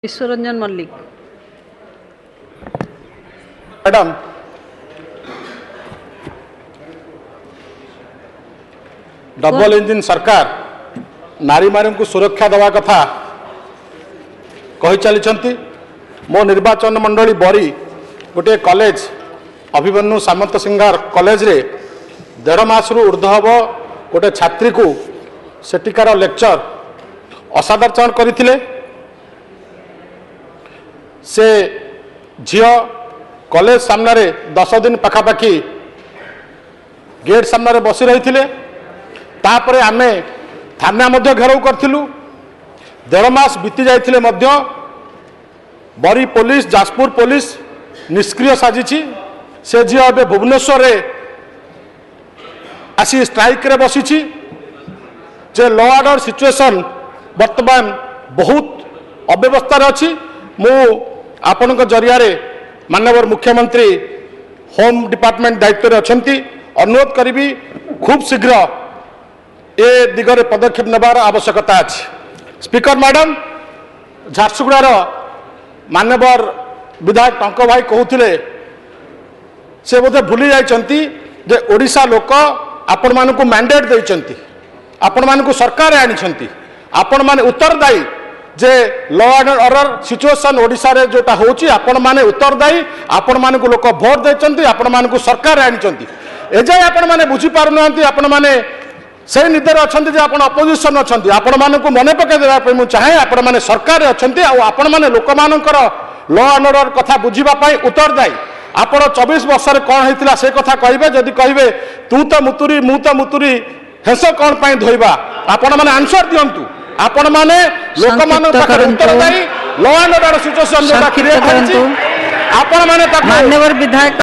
Biswaranjan Mallick. Madam double engine सरकार नारी मारी को सुरक्षा देवा कथा कही चली। मो निर्वाचन मंडली बरी गोटे कॉलेज अभिमन्यु सामंत सिंगार कॉलेज रे 1.5 मास ऊर्ध हम गोटे छात्री को सेटिकार लेक्चर असादाचरण करथिले। से झियो कॉलेज सामने 10 दिन पखापाखि गेट सामने बसी रही थे। तापर आमे थाना मध्य घेराव करथिलु। 1.5 मास बीती जाइथिले मध्य बरी पुलिस जाजपुर पुलिस निष्क्रिय साजिछि। से झियो एबे भुवनेश्वर रे आसी स्ट्राइक रे बसिछि। जे लॉ ऑर्डर सिचुएशन वर्तमान बहुत अव्यवस्था अच्छी। मु आपण जरिया माननीय मुख्यमंत्री होम डिपार्टमेंट दायित्व अच्छी अनुरोध करी खूब शीघ्र ए दिगरे पदक्षेप नेबार आवश्यकता अच्छी। स्पीकर मैडम झारसुगुड़ार माननीय विधायक टंक भाई कहते से बोधे भूली जाइछंती जे ओडिशा लोक आपण मानकु मैंडेट देइछंती, आपण मानकु सरकार आनिछंती, आपण माने उत्तरदायी जे law and order situation Odisha रे जोटा होची आपण माने उत्तरदायी। आपण मानकु लोक भोट देइछंती, आपण मानकु सरकार आनिछंती। एजाय आपण माने बुझी पारु नहंती। आपण माने से निदर अछंती जे आपण अपोजिशन अछंती। आपण मानकु मने पके देबा पई मु चाहे आपण माने सरकार अछंती आ आपण माने लोक मानकर लॉ एंड ऑर्डर कथा बुझीबा पई उत्तरदायी। आपण 24 वर्ष रे कोन हेतिला से कथा कहिबे। जदि कहिबे तू तो मुतुरी मु तो मुतुरी हेस कोन पई धोइबा आपण माने आंसर दियंतु। आपण माने लोक मान पाखर उत्तरदायी लॉ एंड ऑर्डर सिचुएशन जोटा क्रिएट करछि। आपण माने माननीय विधायक